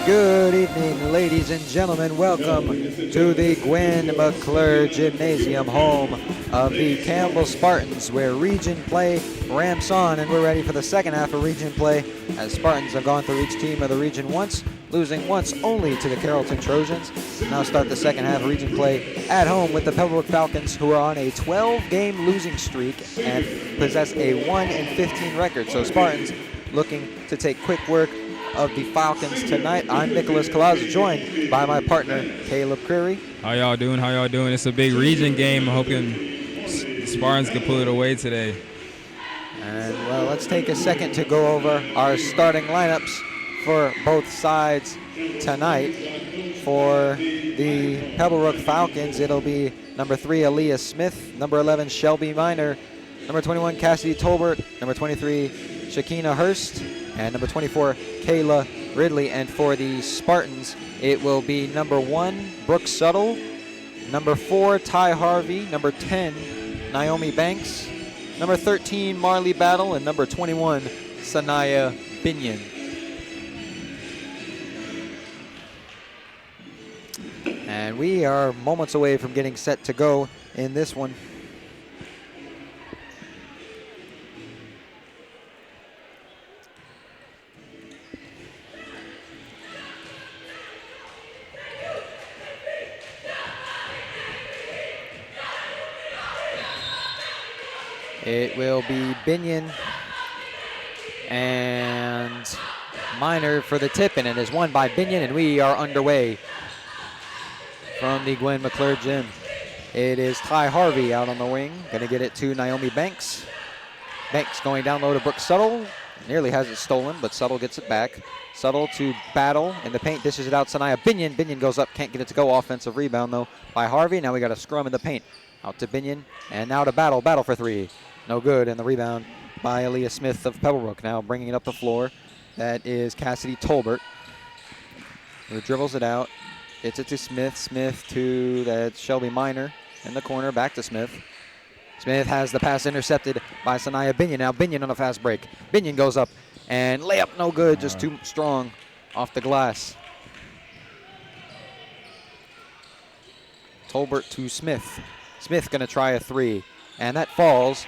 Good evening, ladies and gentlemen. Welcome to the Gwen McClure Gymnasium, home of the Campbell Spartans, where region play ramps on, and we're ready for the second half of region play, as Spartans have gone through each team of the region once, losing once only to the Carrollton Trojans. Now start the second half of region play at home with the Pebblebrook Falcons, who are on a 12-game losing streak and possess a 1-15 record. So Spartans looking to take quick work of the Falcons tonight. I'm Nicholas Colazzo, joined by my partner, Caleb Creary. How y'all doing? How y'all doing? It's a big region game. I'm hoping the Spartans can pull it away today. And, well, let's take a second to go over our starting lineups for both sides tonight. For the Pebblebrook Falcons, it'll be number 3, Aaliyah Smith, number 11, Shelby Miner, number 21, Cassidy Tolbert, number 23, Shakina Hurst, and number 24, Kayla Ridley. And for the Spartans, it will be number 1, Brooke Suttle, number 4, Ty Harvey, number 10, Naomi Banks, number 13, Marley Battle, and number 21, Sanaya Binion. And we are moments away from getting set to go in this one. It will be Binion and Miner for the tip, and it is won by Binion, and we are underway from the Gwen McClure Gym. It is Ty Harvey out on the wing, gonna get it to Naomi Banks. Banks going down low to Brooke Suttle, nearly has it stolen, but Suttle gets it back. Suttle to Battle in the paint, dishes it out, Sanaya Binion. Binion goes up, can't get it to go. Offensive rebound though by Harvey. Now we got a scrum in the paint. Out to Binion, and now to Battle. Battle for 3. No good, and the rebound by Aaliyah Smith of Pebblebrook. Now bringing it up the floor, that is Cassidy Tolbert, who dribbles it out, gets it to Smith. Smith to that Shelby Miner in the corner, back to Smith. Smith has the pass intercepted by Sanaya Binion. Now Binion on a fast break. Binion goes up, and layup no good, just too strong off the glass. Tolbert to Smith. Smith gonna try a 3, and that falls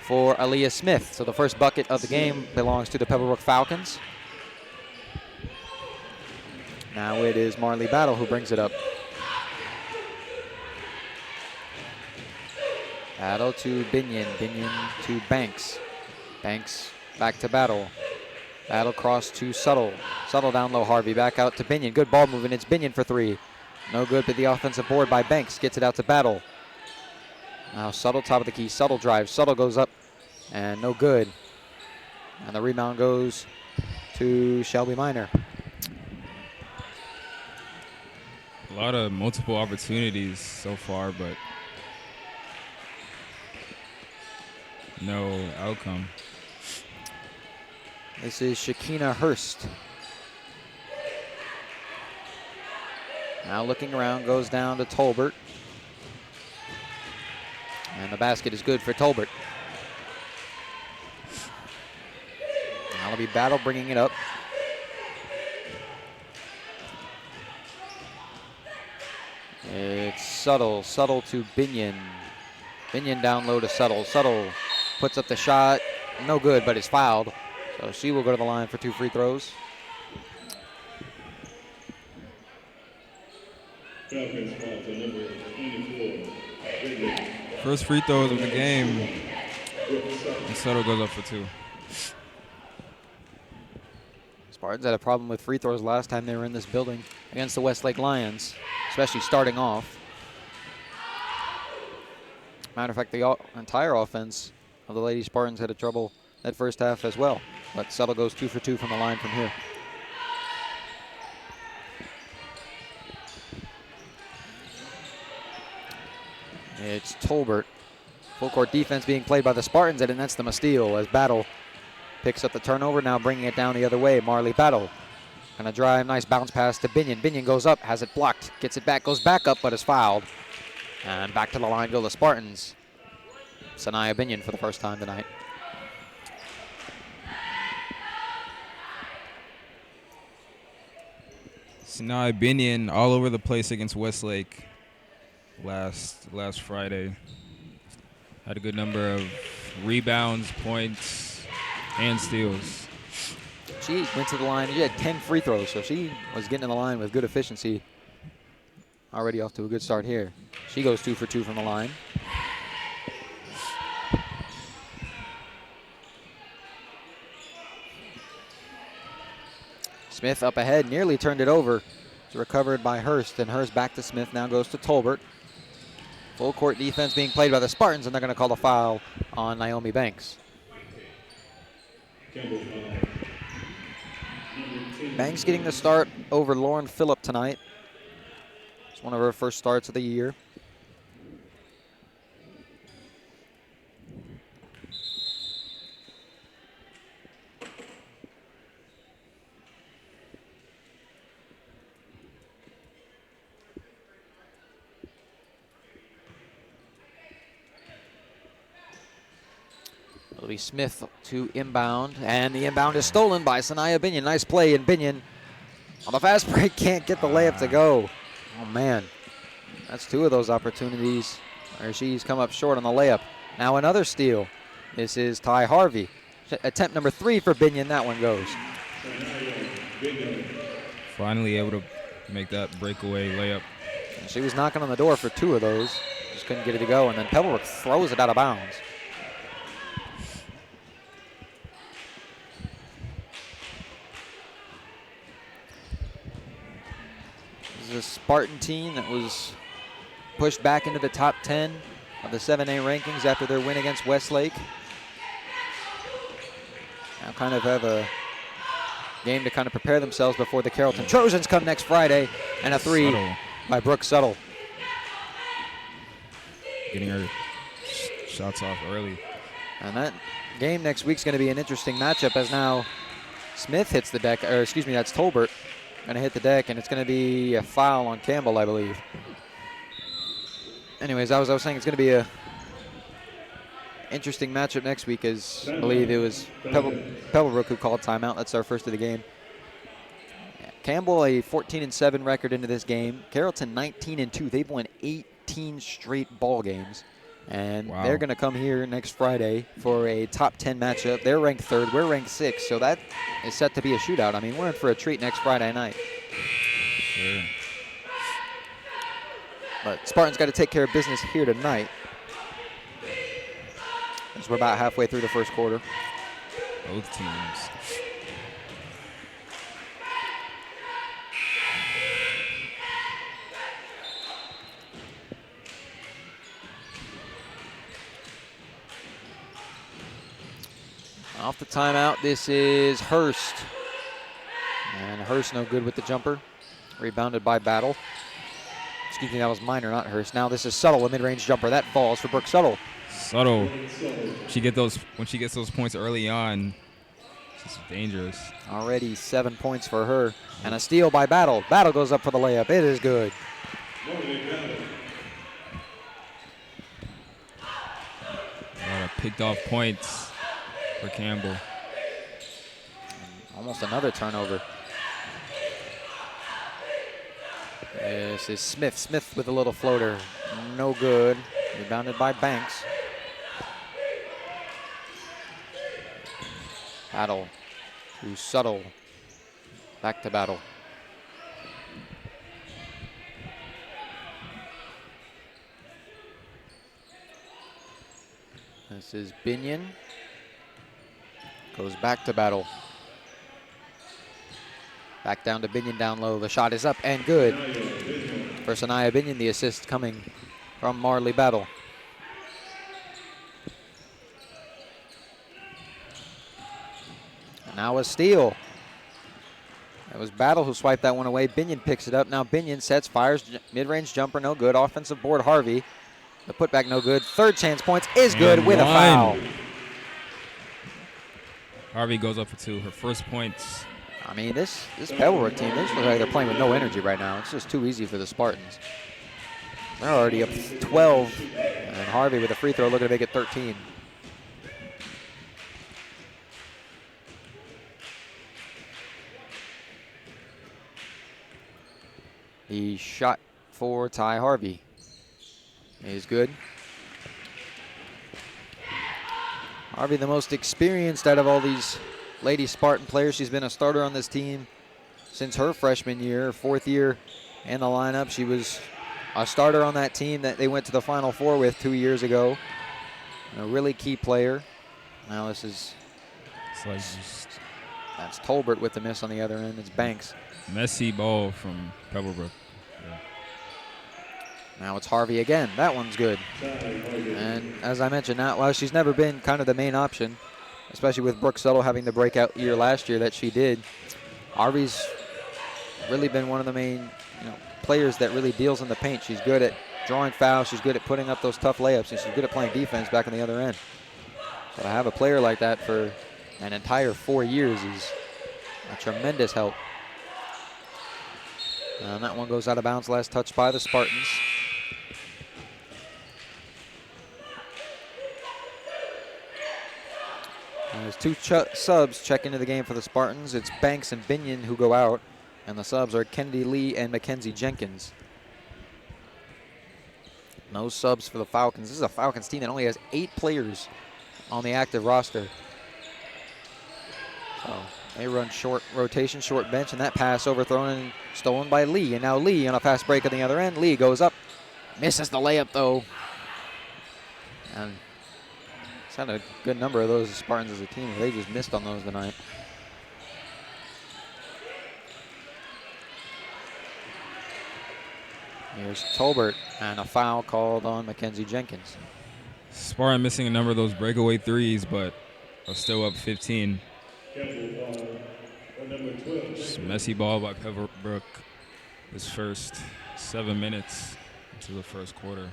for Aaliyah Smith. So the first bucket of the game belongs to the Pebblebrook Falcons. Now it is Marley Battle who brings it up. Battle to Binion. Binion to Banks. Banks back to Battle. Battle cross to Suttle. Suttle down low, Harvey back out to Binion. Good ball movement. It's Binion for 3. No good, but the offensive board by Banks gets it out to Battle. Now Suttle, top of the key. Suttle drives. Suttle goes up, and no good. And the rebound goes to Shelby Miner. A lot of multiple opportunities so far, but no outcome. This is Shakina Hurst. Now looking around, goes down to Tolbert. And the basket is good for Tolbert. Now it'll be Battle bringing it up. It's Suttle. Suttle to Binion. Binion down low to Suttle. Suttle puts up the shot. No good, but is fouled. So she will go to the line for 2 free throws. First free throws of the game, and Suttle goes up for 2. Spartans had a problem with free throws last time they were in this building against the Westlake Lions, especially starting off. Matter of fact, the entire offense of the Lady Spartans had a trouble that first half as well. But Suttle goes 2 for 2 from the line from here. It's Tolbert. Full court defense being played by the Spartans, and that's the steal as Battle picks up the turnover, now bringing it down the other way. Marley Battle gonna drive, nice bounce pass to Binion. Binion goes up, has it blocked, gets it back, goes back up, but is fouled. And back to the line go the Spartans. Sanaya Binion for the first time tonight. Sinai Binion all over the place against Westlake last Friday. Had a good number of rebounds, points, and steals. She went to the line. She had 10 free throws, so she was getting in the line with good efficiency. Already off to a good start here. She goes 2 for 2 from the line. Smith up ahead, nearly turned it over. It's recovered by Hurst, and Hurst back to Smith, now goes to Tolbert. Full court defense being played by the Spartans, and they're going to call a foul on Naomi Banks. Banks getting the start over Lauren Phillip tonight. It's one of her first starts of the year. It'll be Smith to inbound, and the inbound is stolen by Sanaya Binion. Nice play, and Binion on the fast break can't get the layup to go. Oh, man. That's 2 of those opportunities where she's come up short on the layup. Now another steal. This is Ty Harvey. Attempt number 3 for Binion. That one goes. Finally able to make that breakaway layup. She was knocking on the door for 2 of those. Just couldn't get it to go, and then Pebblebrook throws it out of bounds. A Spartan team that was pushed back into the top 10 of the 7A rankings after their win against Westlake. Now kind of have a game to kind of prepare themselves before the Carrollton Trojans come next Friday, and a 3 by Brooke Suttle. Getting her shots off early. And that game next week's going to be an interesting matchup, as now Smith hits the deck, or excuse me, that's Tolbert. Going to hit the deck, and it's going to be a foul on Campbell, I believe. Anyways, I was saying it's going to be a interesting matchup next week, as I believe it was Pebblebrook who called timeout. That's our first of the game. Campbell, a 14-7 record into this game. Carrollton 19-2. They've won 18 straight ball games. And they're going to come here next Friday for a top 10 matchup. They're ranked 3rd. We're ranked 6th. So that is set to be a shootout. I mean, we're in for a treat next Friday night. Sure. But Spartans got to take care of business here tonight, as we're about halfway through the first quarter. Both teams. Off the timeout, this is Hurst. And Hurst no good with the jumper. Rebounded by Battle. Excuse me, that was Minor, not Hurst. Now this is Suttle, a mid-range jumper. That falls for Brooke Suttle. Suttle. When she gets those points early on, she's dangerous. Already 7 points for her. And a steal by Battle. Battle goes up for the layup. It is good. A lot of picked off points for Campbell. Almost another turnover. This is Smith. Smith with a little floater. No good. Rebounded by Banks. Battle to Suttle. Back to Battle. This is Binion. Goes back to Battle. Back down to Binion down low. The shot is up and good. For Sanaya Binion, the assist coming from Marley Battle. And now a steal. It was Battle who swiped that one away. Binion picks it up. Now Binion sets, fires, mid-range jumper, no good. Offensive board, Harvey. The putback, no good. Third chance points is good with a foul. Harvey goes up for 2. Her first points. I mean, this Pebblebrook team, they just look like they're playing with no energy right now. It's just too easy for the Spartans. They're already up 12, and Harvey with a free throw looking to make it 13. The shot for Ty Harvey is good. Harvey, the most experienced out of all these Lady Spartan players. She's been a starter on this team since her freshman year, 4th year in the lineup. She was a starter on that team that they went to the Final Four with 2 years ago. A really key player. Now this is, It's like just that's Tolbert with the miss on the other end. It's Banks. messy ball from Pebblebrook. Yeah. Now it's Harvey again. That one's good. And as I mentioned, now, well, she's never been kind of the main option, especially with Brooke Settle having the breakout year last year that she did. Harvey's really been one of the main players that really deals in the paint. She's good at drawing fouls. She's good at putting up those tough layups, and she's good at playing defense back on the other end. So to have a player like that for an entire 4 years is a tremendous help. And that one goes out of bounds. Last touch by the Spartans. And there's 2 subs check into the game for the Spartans. It's Banks and Binion who go out, and the subs are Kennedy Lee and Mackenzie Jenkins. No subs for the Falcons. This is a Falcons team that only has 8 players on the active roster. So they run short rotation, short bench, and that pass overthrown and stolen by Lee. And now Lee on a fast break at the other end. Lee goes up, misses the layup though. And it's had a good number of those Spartans as a team. They just missed on those tonight. Here's Tolbert, and a foul called on Mackenzie Jenkins. Spartan missing a number of those breakaway threes, but are still up 15. Just messy ball by Pebblebrook this first 7 minutes into the first quarter.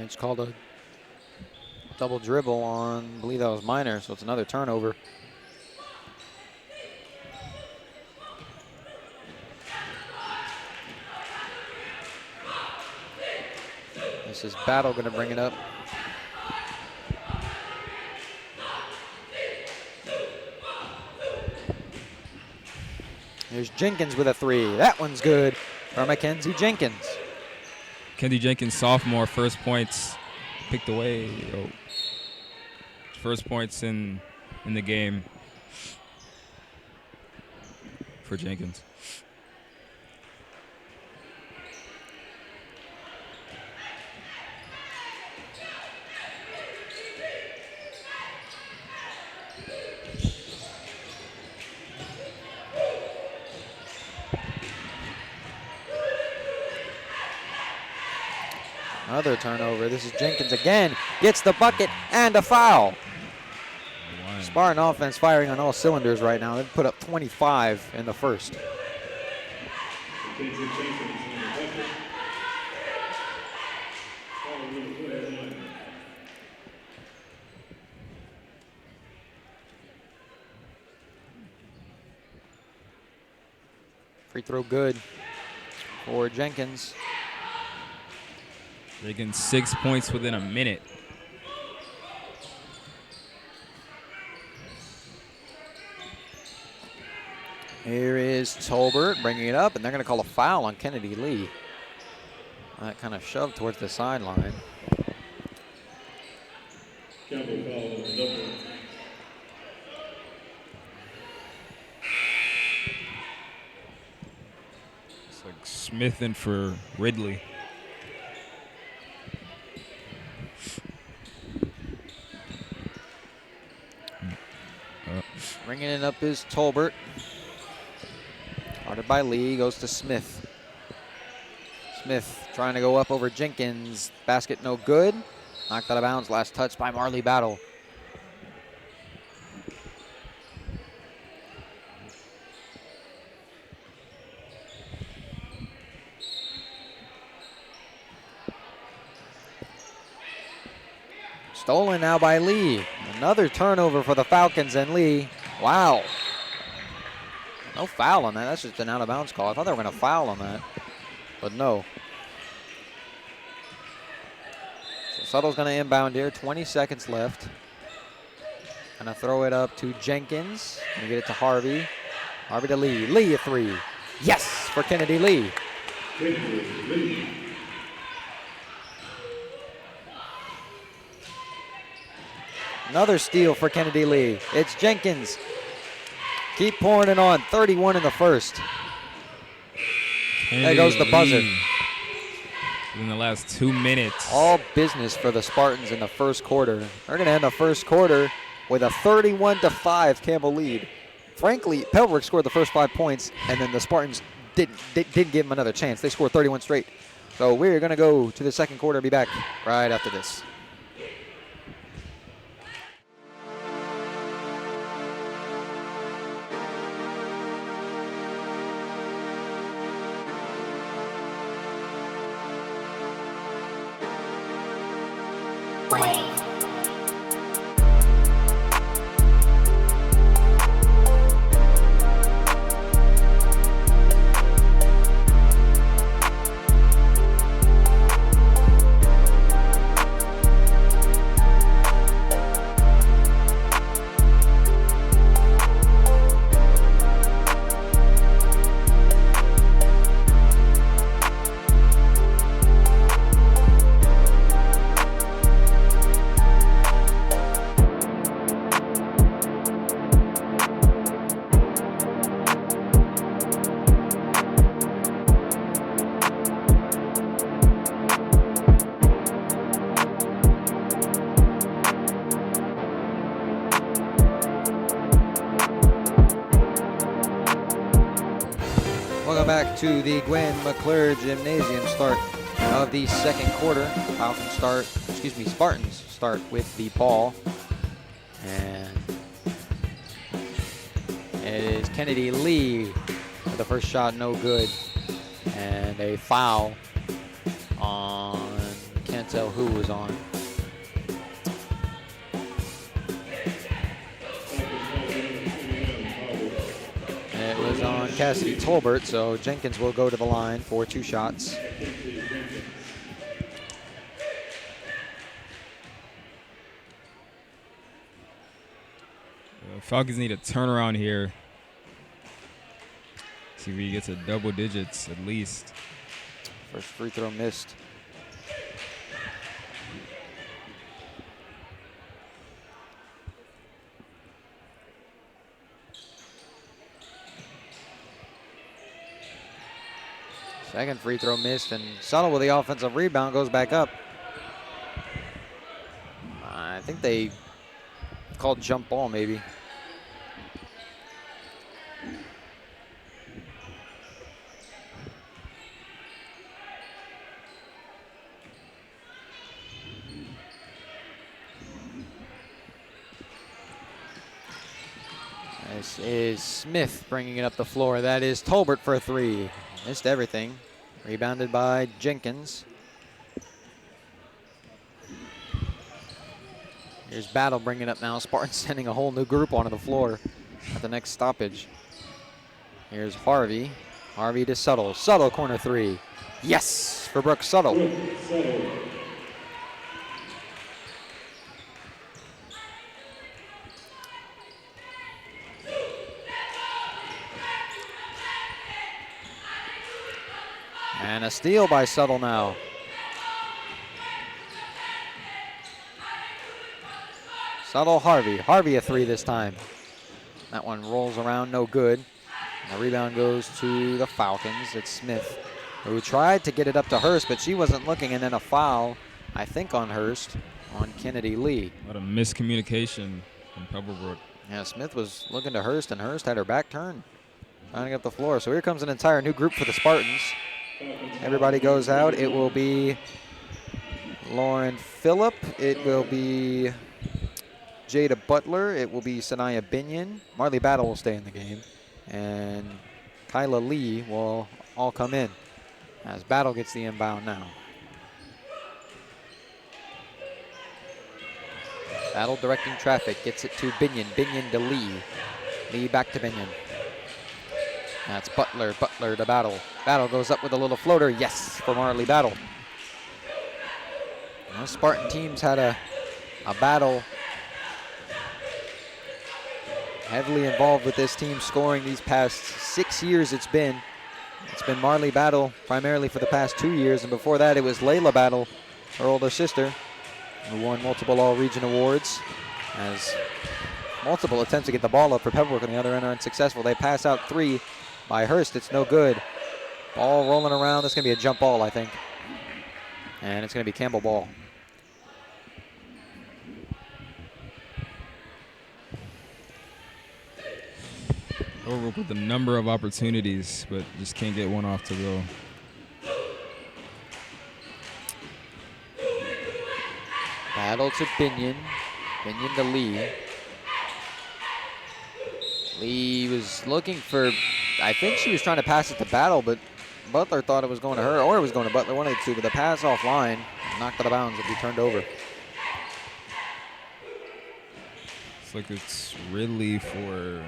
It's called a double dribble on, I believe that was Minor, so it's another turnover. This is Battle going to bring it up. There's Jenkins with a 3. That one's good for Mackenzie Jenkins. Mackenzie Jenkins, sophomore, first points picked away. First points in the game for Jenkins. Another turnover. This is Jenkins again. Gets the bucket and a foul. Spartan offense firing on all cylinders right now. They've put up 25 in the first. Free throw good for Jenkins. Jenkins 6 points within a minute. Here is Tolbert bringing it up, and they're going to call a foul on Kennedy Lee. That kind of shoved towards the sideline. It's like Smithing for Ridley. Bringing it up is Tolbert. Guarded by Lee, goes to Smith. Smith trying to go up over Jenkins. Basket no good. Knocked out of bounds. Last touch by Marley Battle. Stolen now by Lee. Another turnover for the Falcons and Lee. Wow. No foul on that. That's just an out of bounds call. I thought they were going to foul on that, but no. So Suttle's going to inbound here. 20 seconds left. Going to throw it up to Jenkins. Going to get it to Harvey. Harvey to Lee. Lee a three. Yes, for Kennedy Lee. Another steal for Kennedy Lee. It's Jenkins. Keep pouring it on. 31 in the first. There goes the buzzer. In the last 2 minutes. All business for the Spartans in the first quarter. They're going to end the first quarter with a 31-5 Campbell lead. Frankly, Pebblebrook scored the first 5 points, and then the Spartans didn't give them another chance. They scored 31 straight. So we're going to go to the second quarter and be back right after this. Welcome back to the Gwen McClure Gymnasium start of the second quarter. Spartans start with the ball. And it is Kennedy Lee with the first shot, no good. And a foul on, can't tell who was on. It was on Cassidy Tolbert, so Jenkins will go to the line for 2 shots. Falcons need a turnaround here. See if he gets a double digits at least. First free throw missed. Second free throw missed, and Sunnell with the offensive rebound goes back up. I think they called jump ball maybe. This is Smith bringing it up the floor. That is Tolbert for a 3. Missed everything. Rebounded by Jenkins. Here's Battle bringing it up now. Spartans sending a whole new group onto the floor at the next stoppage. Here's Harvey. Harvey to Suttle. Suttle corner 3. Yes, for Brooks Suttle. And a steal by Suttle now. Suttle, Harvey. Harvey a 3 this time. That one rolls around, no good. And the rebound goes to the Falcons. It's Smith, who tried to get it up to Hurst, but she wasn't looking, and then a foul, I think, on Hurst, on Kennedy Lee. What a miscommunication from Pebblebrook. Yeah, Smith was looking to Hurst, and Hurst had her back turned, trying to get up the floor. So here comes an entire new group for the Spartans. Everybody goes out. It will be Lauren Phillip. It will be Jada Butler. It will be Sanaya Binion. Marley Battle will stay in the game. And Kyla Lee will all come in as Battle gets the inbound now. Battle directing traffic, gets it to Binion. Binion to Lee. Lee back to Binion. That's Butler. Butler to Battle. Battle goes up with a little floater. Yes, for Marley Battle. Those Spartan teams had a battle. Heavily involved with this team scoring these past 6 years it's been. It's been Marley Battle primarily for the past 2 years, and before that it was Layla Battle, her older sister, who won multiple all-region awards. As multiple attempts to get the ball up for Pebblebrook on the other end are unsuccessful. They pass out 3 by Hurst. It's no good. Ball rolling around. That's going to be a jump ball, I think. And it's going to be Campbell ball. Pebblebrook with a number of opportunities, but just can't get one off to go. Battle to Binion. Binion to Lee. Lee was looking for, I think she was trying to pass it to Battle, but Butler thought it was going to her, or it was going to Butler, one of the two, but the pass offline, knocked out of bounds, it'll be turned over. It's like it's Ridley for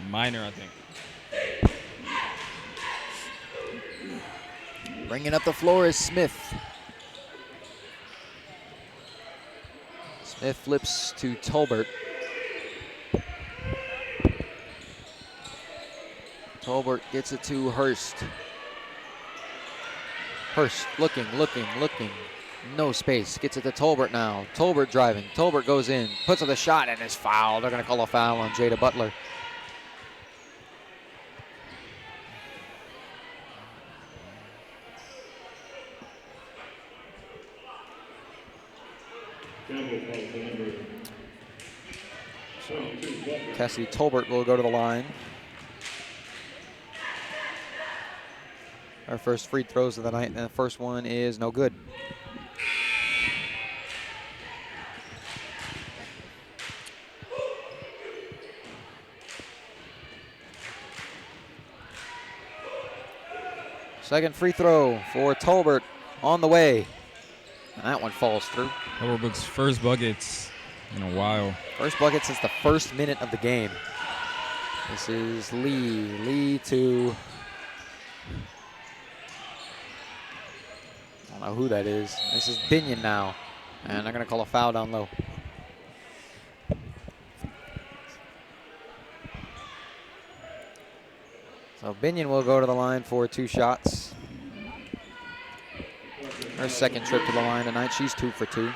Minor, I think. Bringing up the floor is Smith. Smith flips to Tolbert. Tolbert gets it to Hurst. Hurst looking. No space. Gets it to Tolbert now. Tolbert driving. Tolbert goes in. Puts up the shot and is fouled. They're going to call a foul on Jada Butler. Cassidy Tolbert will go to the line. Our first free throws of the night, and the first one is no good. Second free throw for Tolbert on the way. And that one falls through. Pebblebrook's first buckets in a while. First bucket since the first minute of the game. This is Lee. Lee to, I don't know who that is. This is Binion now. And they're going to call a foul down low. So Binion will go to the line for 2 shots. Her second trip to the line tonight. She's 2 for 2.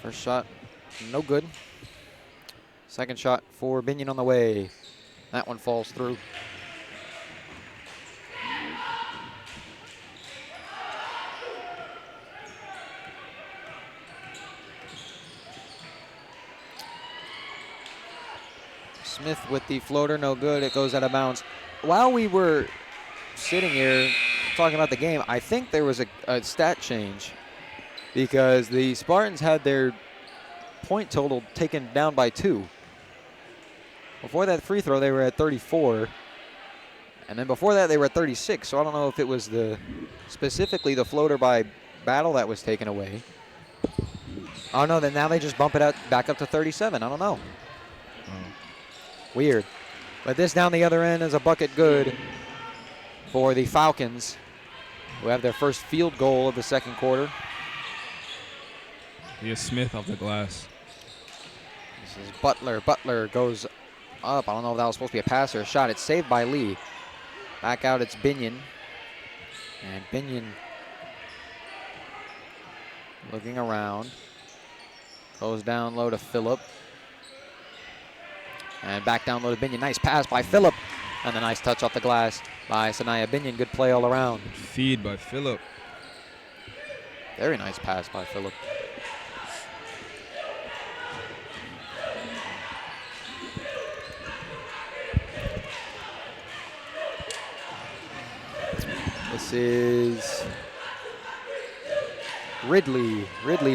First shot, no good. Second shot for Binion on the way. That one falls through. Smith with the floater, no good. It goes out of bounds. While we were sitting here talking about the game, I think there was a stat change because the Spartans had their point total taken down by 2. Before that free throw, they were at 34. And then before that, they were at 36. So I don't know if it was specifically the floater by Battle that was taken away. Oh, no, then now they just bump it out back up to 37. I don't know. Weird. But this down the other end is a bucket good for the Falcons, who have their first field goal of the second quarter. Here's Smith off the glass. This is Butler. Butler goes up. I don't know if that was supposed to be a pass or a shot. It's saved by Lee. Back out, it's Binion. And Binion looking around. Goes down low to Phillip. And back down low to Binion. Nice pass by Phillip. And a nice touch off the glass by Sanaya Binion. Good play all around. Feed by Phillip. Very nice pass by Phillip. This is Ridley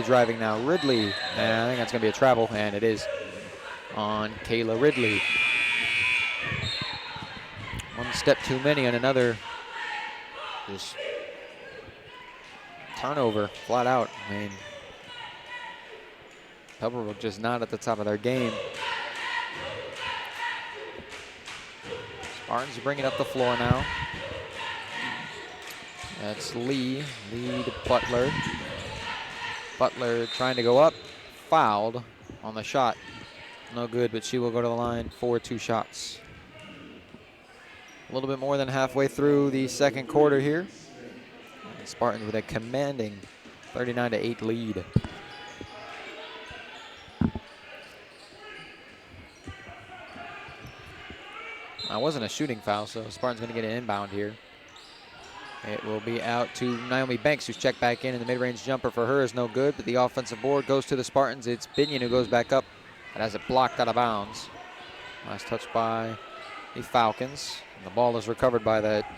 driving now. Ridley, and I think that's going to be a travel, and it is on Kayla Ridley. One step too many, and another just turnover, flat out. I mean, Pebblebrook just not at the top of their game. Spartans bringing up the floor now. That's Lee to Butler. Butler trying to go up, fouled on the shot. No good, but she will go to the line for 2 shots. A little bit more than halfway through the second quarter here. Spartans with a commanding 39-8 lead. That wasn't a shooting foul, so Spartans going to get an inbound here. It will be out to Naomi Banks, who's checked back in, and the mid-range jumper for her is no good, but the offensive board goes to the Spartans. It's Binion who goes back up and has it blocked out of bounds. Last touch by the Falcons. And the ball is recovered by that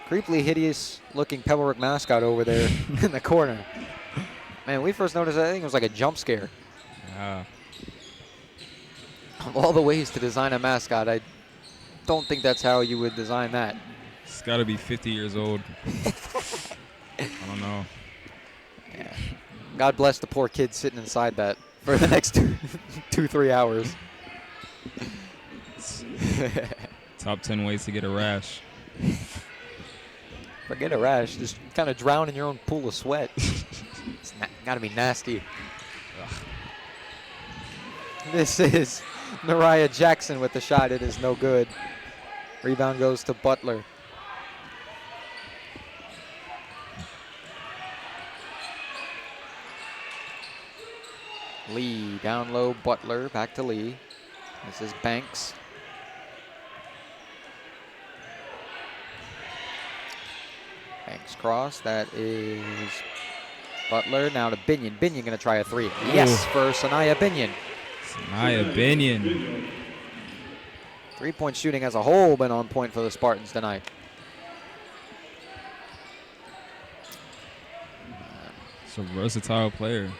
creepily hideous-looking Pebblebrook mascot over there in the corner. Man, we first noticed that, I think it was like a jump scare. Yeah. Of all the ways to design a mascot, I don't think that's how you would design that. It's got to be 50 years old. I don't know. Yeah. God bless the poor kid sitting inside that for the next 2-3 hours. Top 10 ways to get a rash. Forget a rash, just kind of drown in your own pool of sweat. It's gotta be nasty. Ugh. This is Nariah Jackson with the shot. It is no good. Rebound goes to Butler. Lee down low, Butler back to Lee. This is Banks. Banks cross, that is Butler. Now to Binion. Binion gonna try a 3. Yes, for Sanaya Binion. Sanaya Binion. 3-point shooting as a whole been on point for the Spartans tonight. It's a versatile player.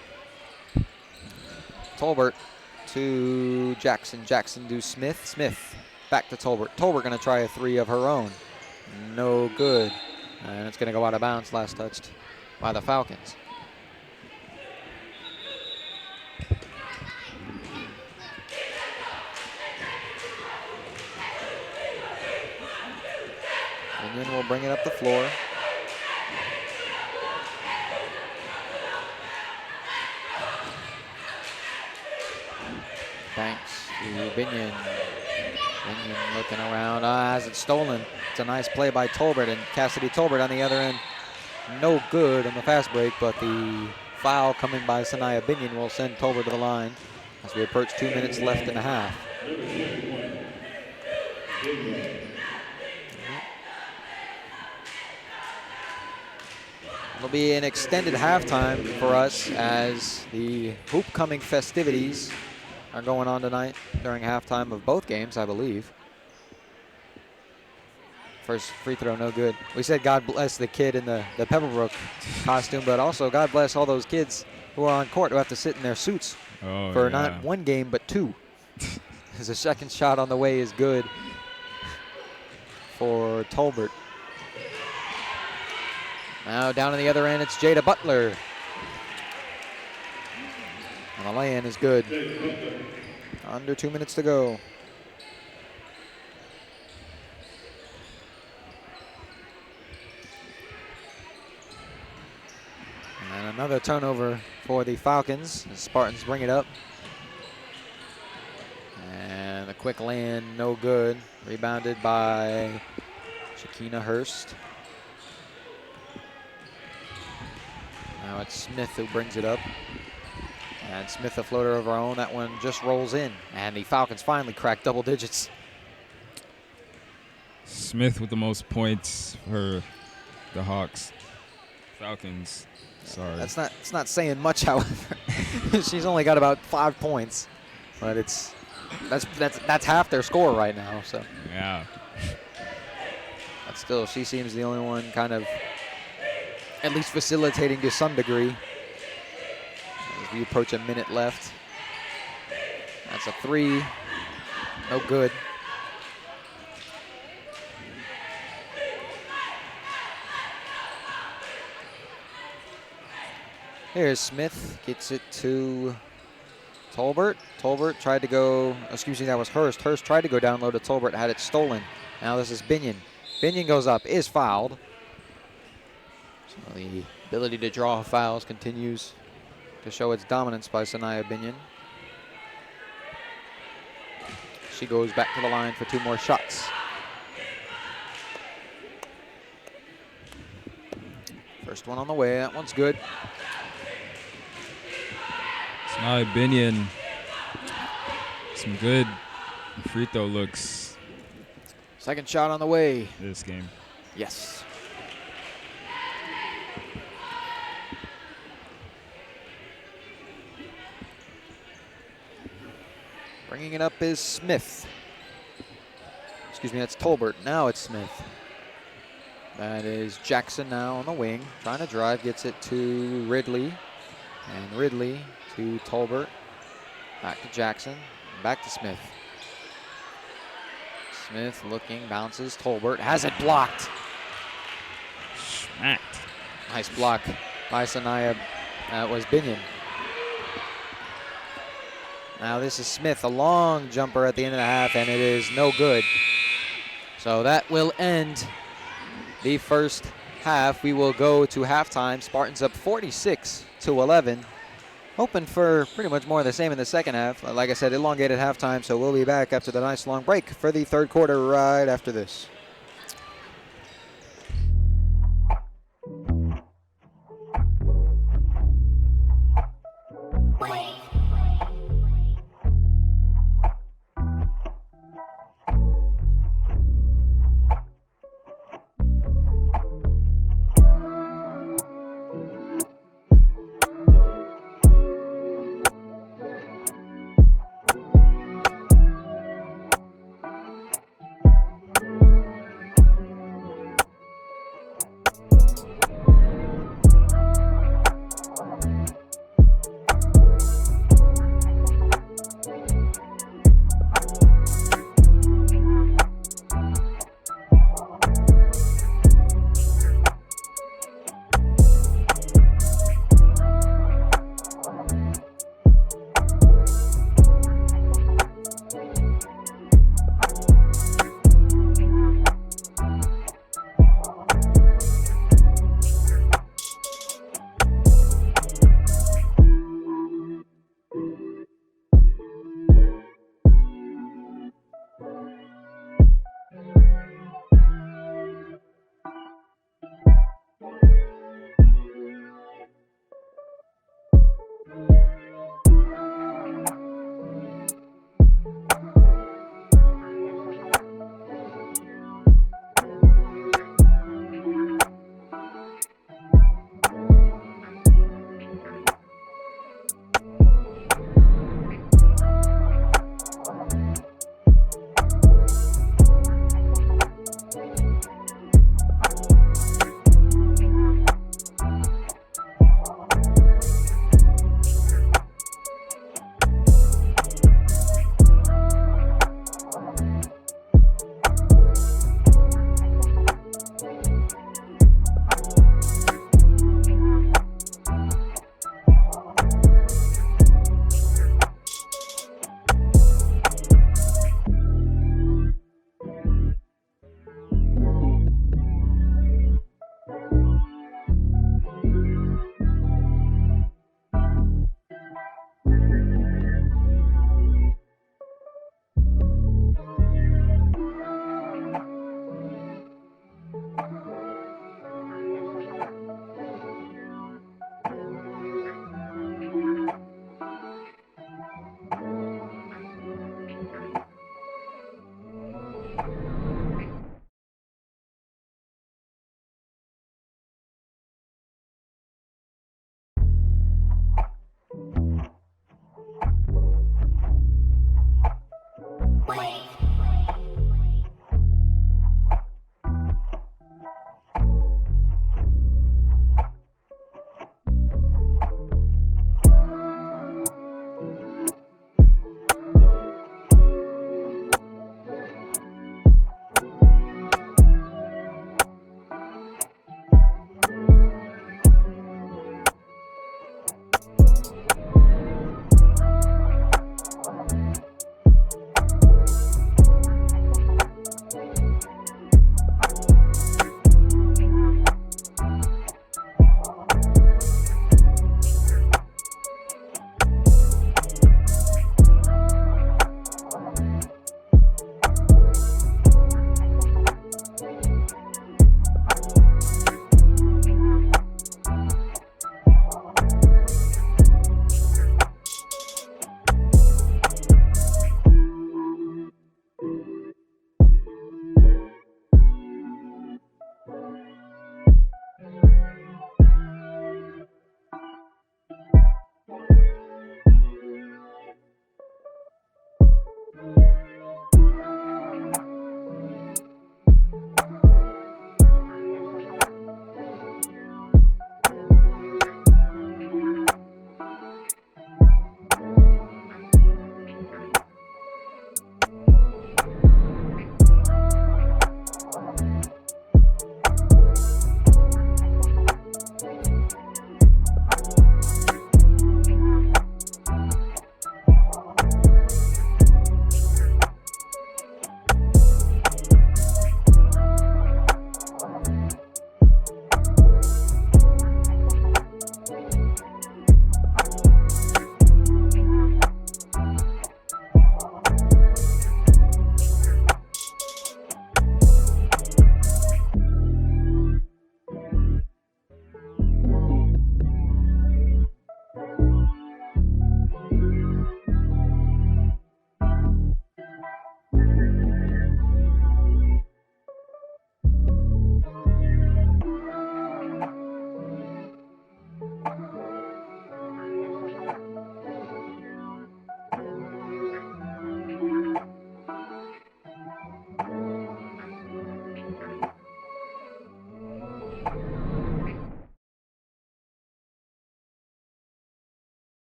Tolbert to Jackson. Jackson to Smith. Smith back to Tolbert. Tolbert going to try a 3 of her own. No good. And it's going to go out of bounds, last touched by the Falcons. And then we'll bring it up the floor. Banks to Binion. Binion looking around. As it's stolen. It's a nice play by Tolbert, and Cassidy Tolbert on the other end. No good on the fast break, but the foul coming by Sanaya Binion will send Tolbert to the line as we approach 2 minutes left in the half. It'll be an extended halftime for us as the hoop-coming festivities are going on tonight during halftime of both games, I believe. First free throw, no good. We said God bless the kid in the Pebblebrook costume, but also God bless all those kids who are on court who have to sit in their suits for not 1 game, but 2. As the second shot on the way is good for Tolbert. Now down on the other end, it's Jada Butler. And the lay-in is good. Under 2 minutes to go. And another turnover for the Falcons. The Spartans bring it up. And the quick land, no good. Rebounded by Shakina Hurst. Now it's Smith who brings it up. And Smith a floater of her own. That one just rolls in. And the Falcons finally crack double digits. Smith with the most points for the Hawks. Falcons. Sorry. It's not saying much, however. She's only got about 5 points. But that's half their score right now. So Yeah. but still, she seems the only one kind of at least facilitating to some degree we approach a minute left. That's a 3. No good. Here's Smith, gets it to Tolbert. Tolbert tried to go, excuse me, that was Hurst. Hurst tried to go down low to Tolbert, had it stolen. Now this is Binion. Binion goes up, is fouled. So the ability to draw fouls continues to show its dominance by Sanaya Binion. She goes back to the line for 2 more shots. First one on the way, that one's good. Sanaya Binion, some good free throw looks Second shot on the way. this game. Yes. Bringing it up is Smith. Excuse me, that's Tolbert. Now it's Smith. That is Jackson now on the wing. Trying to drive, gets it to Ridley. And Ridley to Tolbert. Back to Jackson. Back to Smith. Smith looking, bounces. Tolbert has it blocked. Smacked. Nice block by Sanaya. That was Binion. Now this is Smith, a long jumper at the end of the half, and it is no good. So that will end the first half. We will go to halftime. Spartans up 46-11. Hoping for pretty much more of the same in the second half. Like I said, elongated halftime, so we'll be back after the nice long break for the third quarter right after this.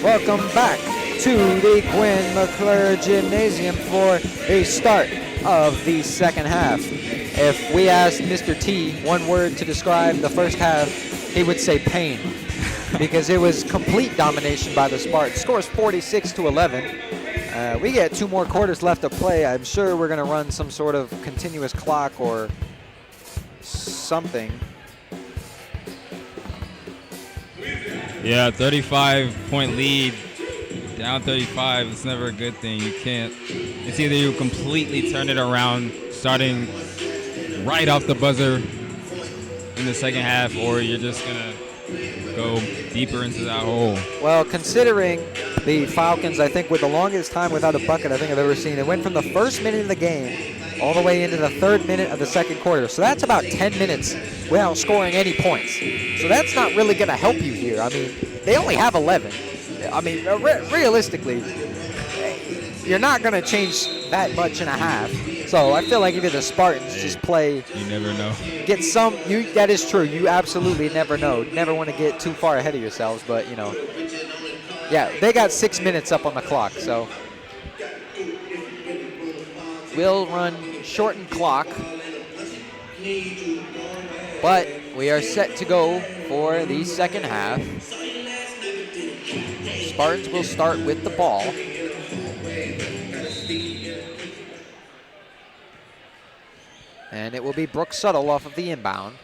Welcome back to the Gwynn McClure Gymnasium for the start of the second half. If we asked Mr. T one word to describe the first half, he would say pain, because it was complete domination by the Spartans. Scores 46-11. We get 2 more quarters left to play. I'm sure we're going to run some sort of continuous clock or something. Yeah, 35-point lead, down 35. It's never a good thing. You can't. It's either you completely turn it around, starting right off the buzzer in the second half, or you're just gonna go deeper into that hole. Well, considering the Falcons, I think, with the longest time without a bucket I think I've ever seen, it went from the first minute of the game all the way into the 3rd minute of the 2nd quarter. So that's about 10 minutes without scoring any points. So that's not really going to help you here. I mean, they only have 11. I mean, realistically, you're not going to change that much in a half. So I feel like if you're the Spartans, just play. You never know. Get some. That is true. You absolutely never know. Never want to get too far ahead of yourselves. But, you know, yeah, they got 6 minutes up on the clock. So we'll run shortened clock. But we are set to go for the second half. Spartans will start with the ball. And it will be Brooke Suttle off of the inbound.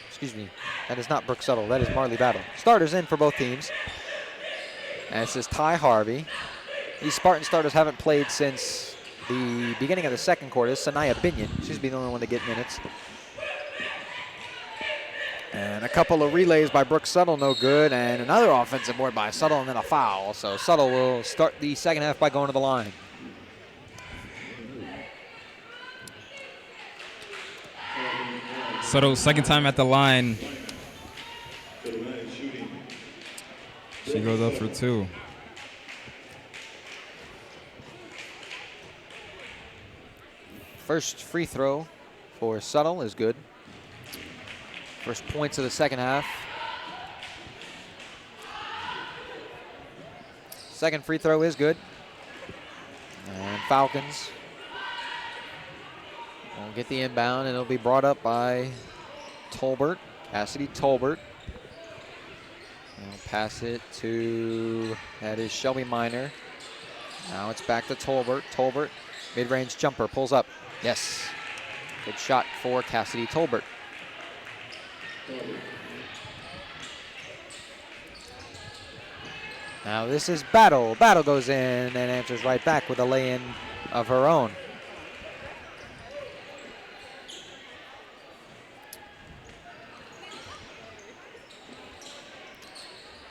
Excuse me, that is not Brooke Suttle, that is Marley Battle. Starters in for both teams. And this is Ty Harvey. These Spartan starters haven't played since the beginning of the 2nd quarter. Sanaya Binion, she's been the only one to get minutes. And a couple of relays by Brooke Suttle, no good. And another offensive board by Suttle, and then a foul. So Suttle will start the second half by going to the line. Suttle, second time at the line. She goes up for 2. First free throw for Suttle is good. First points of the second half. Second free throw is good. And Falcons will get the inbound, and it'll be brought up by Tolbert, Cassidy Tolbert. And pass it to, that is Shelby Minor. Now it's back to Tolbert. Tolbert, mid-range jumper, pulls up. Yes. Good shot for Cassidy Tolbert. Now this is Battle. Battle goes in and answers right back with a lay-in of her own.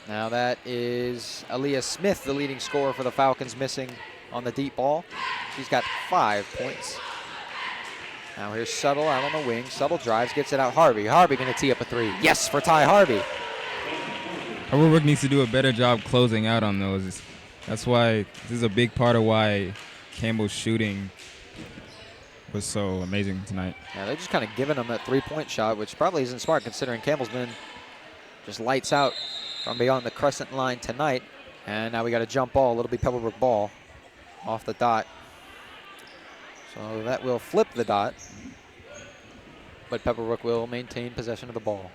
Now that is Aaliyah Smith, the leading scorer for the Falcons, missing on the deep ball. She's got 5 points. Now here's Suttle out on the wing. Suttle drives, gets it out. Harvey. Harvey going to tee up a 3. Yes, for Ty Harvey. Pebblebrook needs to do a better job closing out on those. That's why this is a big part of why Campbell's shooting was so amazing tonight. Yeah, they're just kind of giving them that 3-point shot, which probably isn't smart considering Campbell's been just lights out from beyond the crescent line tonight. And now we got a jump ball. It'll be Pebblebrook ball off the dot. So that will flip the dot, but Pebblebrook will maintain possession of the ball.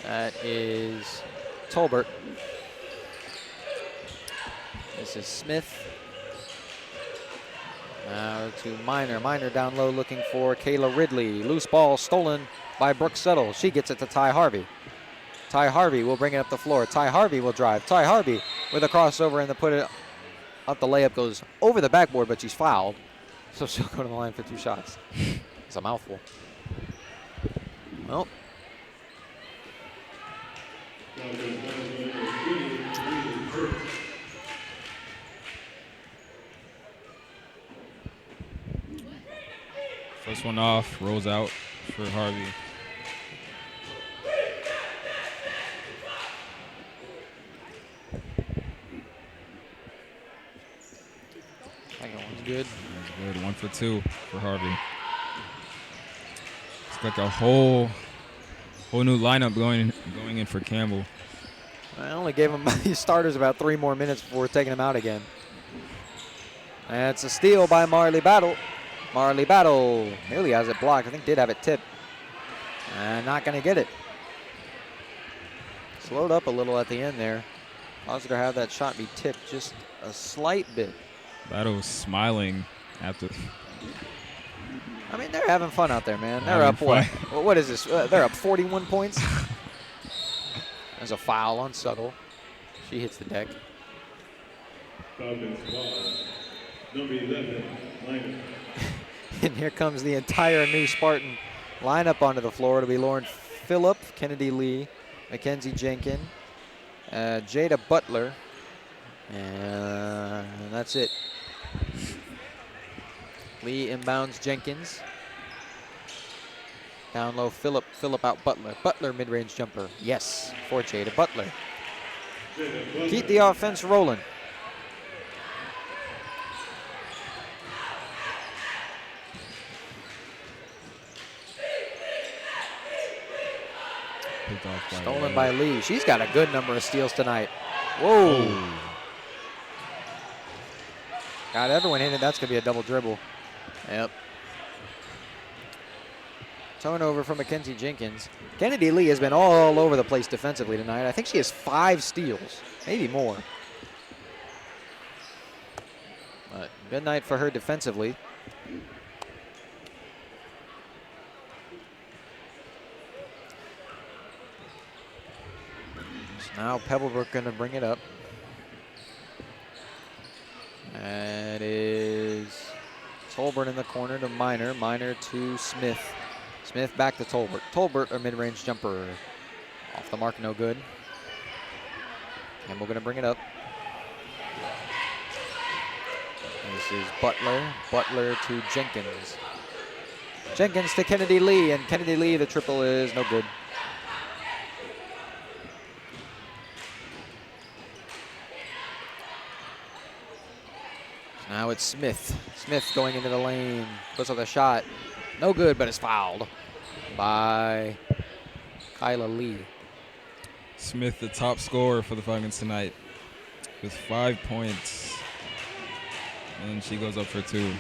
That is Tolbert. This is Smith. Now to Minor. Minor down low looking for Kayla Ridley. Loose ball stolen by Brooke Suttle. She gets it to Ty Harvey. Ty Harvey will bring it up the floor. Ty Harvey will drive. Ty Harvey with a crossover and the put it up. The layup goes over the backboard, but she's fouled. So she'll go to the line for 2 shots. It's a mouthful. Well. First one off, rolls out for Harvey. Second one's good. That's good. 1 for 2 for Harvey. It's like a whole new lineup going in for Campbell. I only gave him these starters about 3 more minutes before taking him out again. And it's a steal by Marley Battle. Marley Battle nearly has it blocked. I think did have it tipped. And not going to get it. Slowed up a little at the end there. Caused her to have that shot be tipped just a slight bit. Battle was smiling after. I mean, they're having fun out there, man. They're up what? Well, what is this? They're up 41 points. There's a foul on Suttle. She hits the deck. Falcons ball. Number 11, Minor. And here comes the entire new Spartan lineup onto the floor. It'll be Lauren Phillip, Kennedy Lee, Mackenzie Jenkins, Jada Butler, and that's it. Lee inbounds Jenkins. Down low, Phillip out Butler. Butler mid-range jumper. Yes, for Jada Butler. Keep the offense rolling. Stolen by Lee. She's got a good number of steals tonight. Whoa. Oh. Got everyone in it. That's going to be a double dribble. Yep. Turnover from Mackenzie Jenkins. Kennedy Lee has been all over the place defensively tonight. I think she has 5 steals, maybe more. But good night for her defensively. So now Pebblebrook going to bring it up. And it is Tolbert in the corner to Minor. Minor to Smith. Smith back to Tolbert. Tolbert, a mid-range jumper. Off the mark, no good. And we're going to bring it up. This is Butler. Butler to Jenkins. Jenkins to Kennedy Lee. And Kennedy Lee, the triple is no good. Now it's Smith. Smith going into the lane. Puts up a shot. No good, but it's fouled by Kyla Lee. Smith, the top scorer for the Falcons tonight, with 5 points. And she goes up for 2.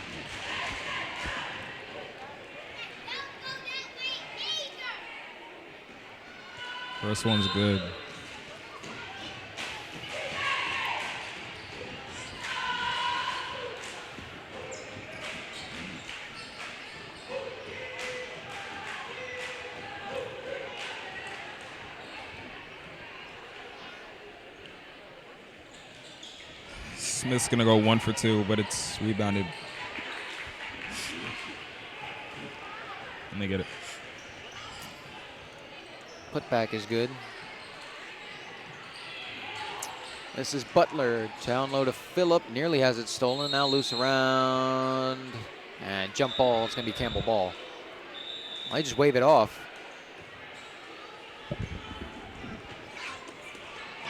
First one's good. Smith's going to go 1 for 2, but it's rebounded. And they get it. Putback is good. This is Butler. Down low to Phillip. Nearly has it stolen. Now loose around. And jump ball. It's going to be Campbell ball. Might just wave it off.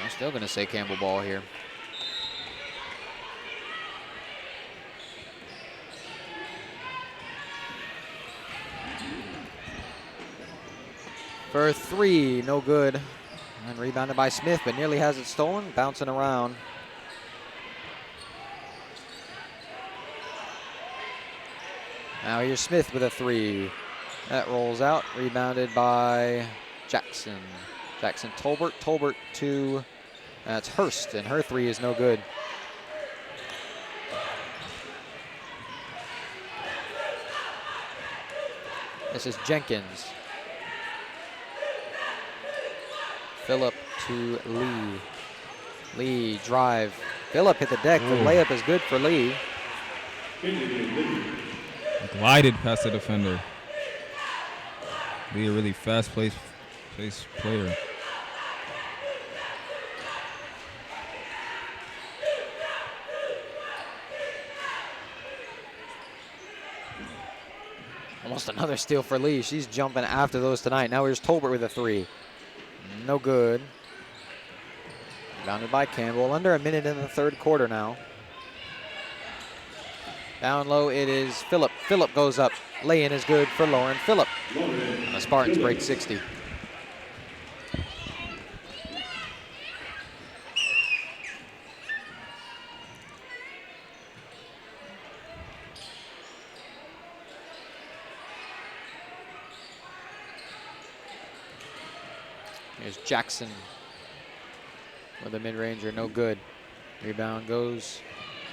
I'm still going to say Campbell ball here. For 3, no good. And rebounded by Smith, but nearly has it stolen. Bouncing around. Now here's Smith with a 3. That rolls out. Rebounded by Jackson. Jackson Tolbert. Tolbert to, that's Hurst, and her 3 is no good. This is Jenkins. Phillip to Lee. Lee drive. Phillip hit the deck. The layup is good for Lee. Glided past the defender. Lee, a really fast-paced player. Almost another steal for Lee. She's jumping after those tonight. Now here's Tolbert with a 3. No good. Rebounded by Campbell. Under a minute in the 3rd quarter now. Down low it is Phillip. Phillip goes up. Lay-in is good for Lauren Phillip. And the Spartans break 60. Here's Jackson with a mid-ranger, no good. Rebound goes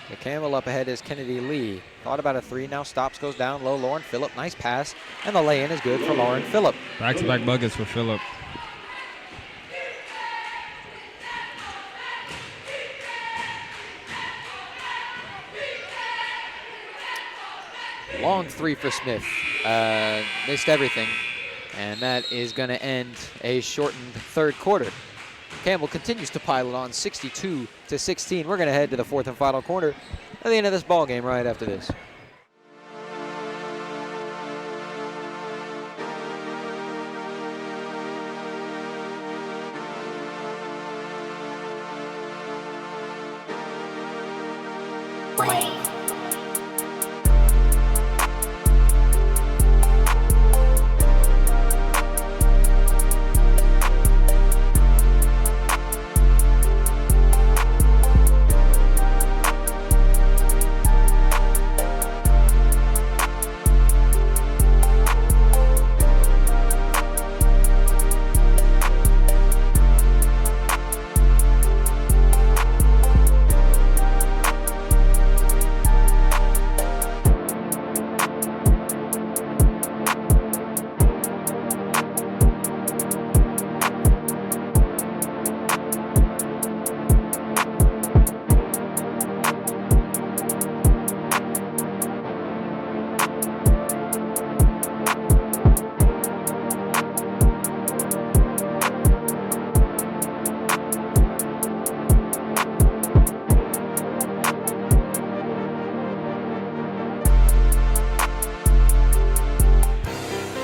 to Campbell. Up ahead is Kennedy Lee. Thought about a 3, now stops, goes down low. Lauren Phillip, nice pass. And the lay-in is good for Lauren Phillip. Back-to-back buckets for Phillip. Long 3 for Smith. Missed everything. And that is going to end a shortened 3rd quarter. Campbell continues to pile it on, 62-16. We're going to head to the 4th and final quarter at the end of this ball game right after this.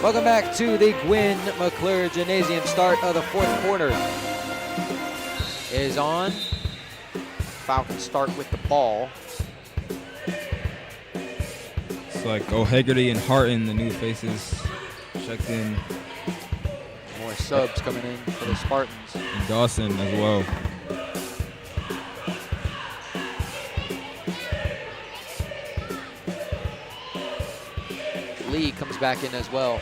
Welcome back to the Gwynn McClure Gymnasium. Start of the 4th quarter is on. Falcons start with the ball. It's like O'Hagerty and Harton, the new faces, checked in. More subs coming in for the Spartans. And Dawson as well. Lee comes back in as well.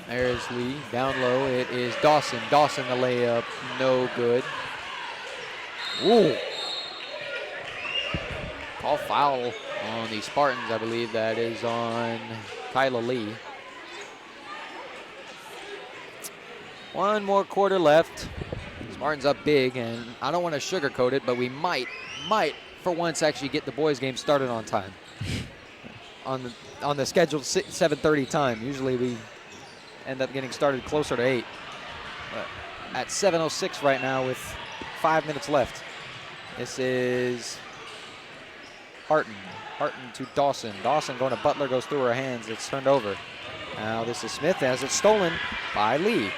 There's Lee. Down low, it is Dawson. Dawson the layup, no good. Ooh. Call foul on the Spartans. I believe that is on Kyla Lee. 1 more quarter left. Martin's up big, and I don't want to sugarcoat it, but we might, for once, actually get the boys' game started on time. on the scheduled 7:30 time. Usually we end up getting started closer to 8. But at 7:06 right now with 5 minutes left. This is Harton. Harton to Dawson. Dawson going to Butler, goes through her hands. It's turned over. Now this is Smith as it's stolen by Lee.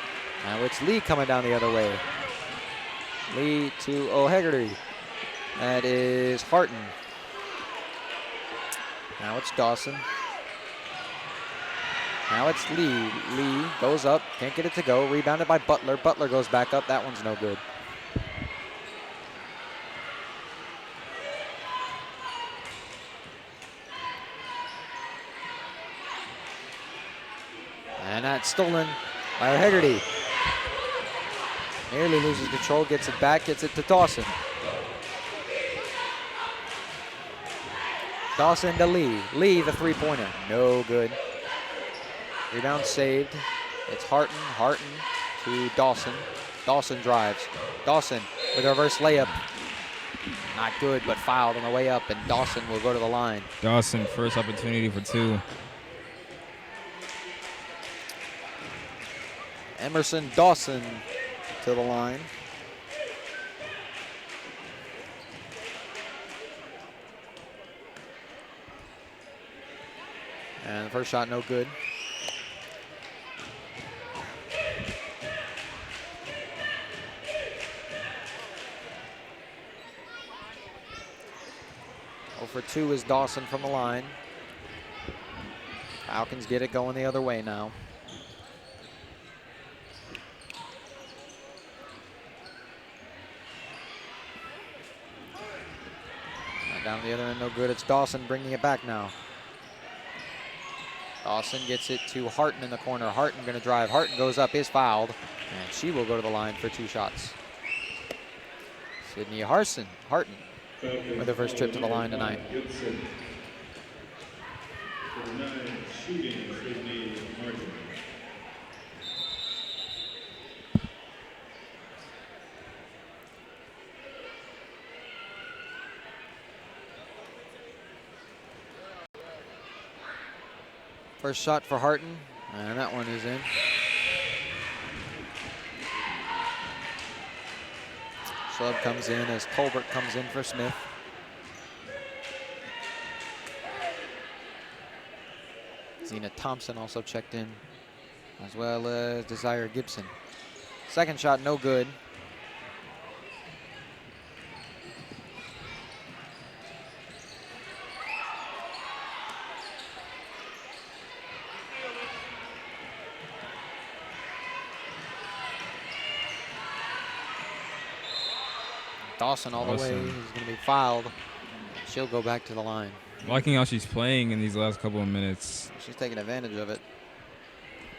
Now it's Lee coming down the other way. Lee to O'Hegarty. That is Harton. Now it's Dawson. Now it's Lee. Lee goes up, can't get it to go. Rebounded by Butler. Butler goes back up. That one's no good. And that's stolen by O'Hegarty. Nearly loses control, gets it back, gets it to Dawson. Dawson to Lee. Lee, the three-pointer, no good. Rebound saved. It's Harton. Harton to Dawson. Dawson drives. Dawson with a reverse layup. Not good, but fouled on the way up, and Dawson will go to the line. Dawson, first opportunity for 2. Emerson Dawson to the line. And the first shot no good. For 2 is Dawson from the line. Falcons get it going the other way now. Down the other end, no good. It's Dawson bringing it back now. Dawson gets it to Harton in the corner. Harton going to drive. Harton goes up, is fouled, and she will go to the line for 2 shots. Sydney Harton with her first trip to the line tonight. First shot for Harton, and that one is in. Sub comes in as Tolbert comes in for Smith. Zena Thompson also checked in, as well as Desire Gibson. Second shot, no good. Dawson all the way. He's going to be fouled. She'll go back to the line. Liking how she's playing in these last couple of minutes. She's taking advantage of it.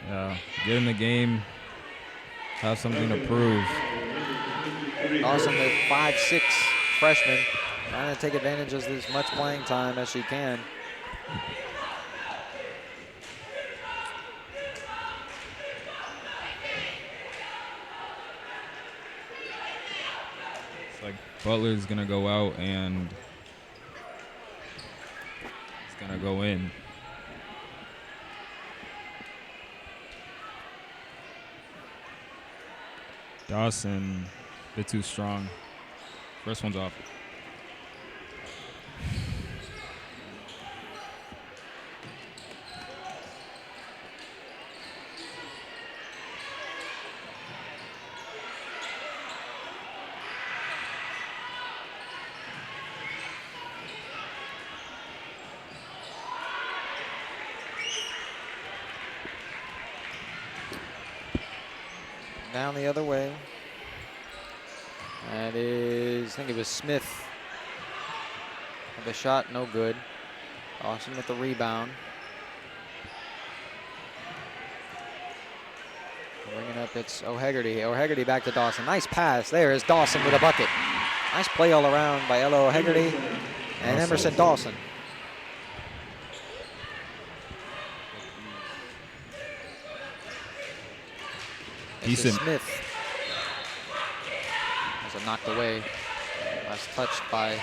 Yeah, get in the game, have something to prove. Dawson, the 5'6" freshman, trying to take advantage of as much playing time as she can. It's like Butler's gonna go out and it's gonna go in. Dawson, a bit too strong. First one's off. Down the other way. That is, I think it was Smith. The shot, no good. Dawson with the rebound. Bringing up, it's O'Hegarty. O'Hegarty back to Dawson. Nice pass. There is Dawson with a bucket. Nice play all around by Ella O'Hegarty and Emerson Dawson. Decent. Smith. So knocked away. Last touched by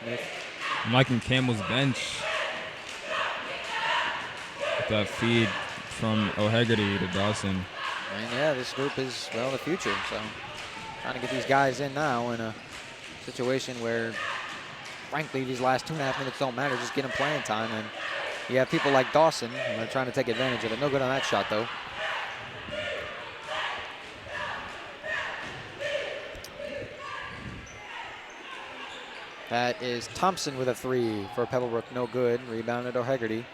Smith. I'm liking Campbell's bench. With that feed from O'Hegarty to Dawson. And yeah, this group is, well, the future. So trying to get these guys in now in a situation where, frankly, these last 2.5 minutes don't matter. Just get them playing time. And you have people like Dawson who are trying to take advantage of it. No good on that shot, though. That is Thompson with a 3 for Pebblebrook. No good. Rebounded O'Hegarty.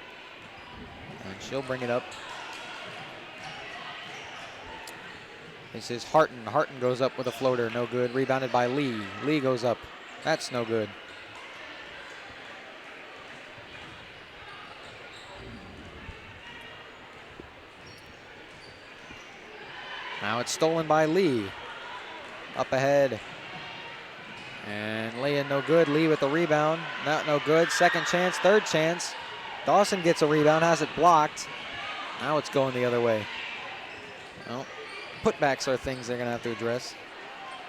And she'll bring it up. This is Harton. Harton goes up with a floater. No good. Rebounded by Lee. Lee goes up. That's no good. Now it's stolen by Lee. Up ahead. And Lee no good. Lee with the rebound. Not no good. Second chance, third chance. Dawson gets a rebound, has it blocked. Now it's going the other way. Well, putbacks are things they're going to have to address,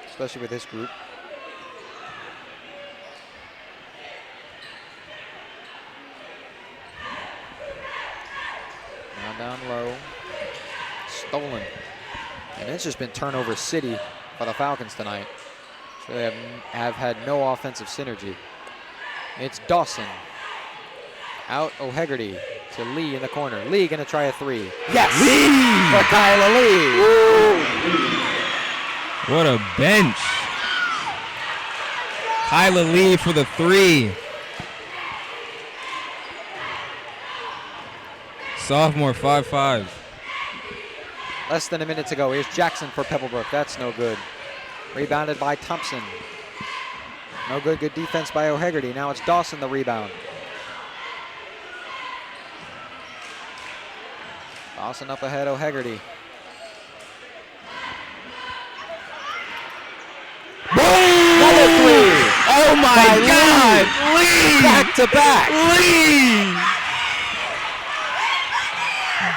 especially with this group. Now down low. Stolen. And it's just been turnover city for the Falcons tonight. So they have had no offensive synergy. It's Dawson. Out O'Hegarty to Lee in the corner. Lee gonna try a 3. Yes! Lee! For Kyla Lee. Woo! What a bench. Kyla Lee for the 3. Sophomore, 5'5". Less than a minute to go. Here's Jackson for Pebblebrook. That's no good. Rebounded by Thompson. No good. Good defense by O'Hegarty. Now it's Dawson the rebound. Dawson up ahead, O'Hegarty. Another 3. Oh my God! Lee! Back to back. Lee!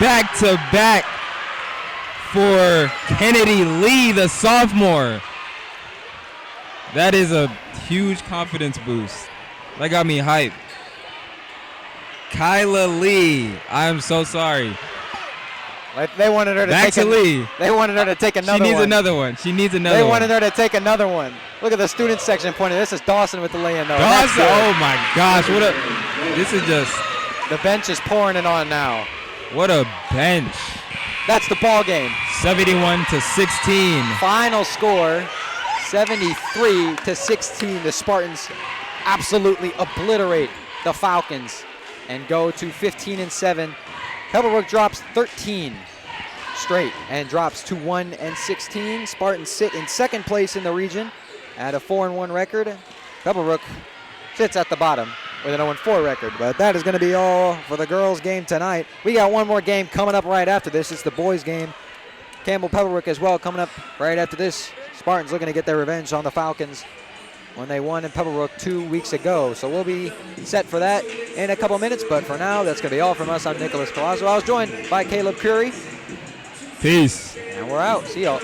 Back to back for Kennedy Lee, the sophomore. That is a huge confidence boost. That got me hyped. Kyla Lee, I'm so sorry. They wanted her to Back take to Lee. They wanted her to take another one. She needs another one. She needs another They one. wanted her to take another one. Look at the student section pointing. This is Dawson with the lay-in, though. Dawson, oh my gosh, what a, this is just. The bench is pouring it on now. What a bench. That's the ball game. 71-16. Final score, 73-16. The Spartans absolutely obliterate the Falcons and go to 15-7. Pebblebrook drops 13 straight and drops to 1-16. Spartans sit in second place in the region at a 4-1 record. Pebblebrook sits at the bottom with an 0-4 record. But that is going to be all for the girls' game tonight. We got one more game coming up right after this. It's the boys' game. Campbell Pebblebrook as well coming up right after this. Spartans looking to get their revenge on the Falcons when they won in Pebblebrook 2 weeks ago. So we'll be set for that in a couple minutes. But for now, that's going to be all from us. I'm Nicholas Palazzo. I was joined by Caleb Curry. Peace. And we're out. See y'all.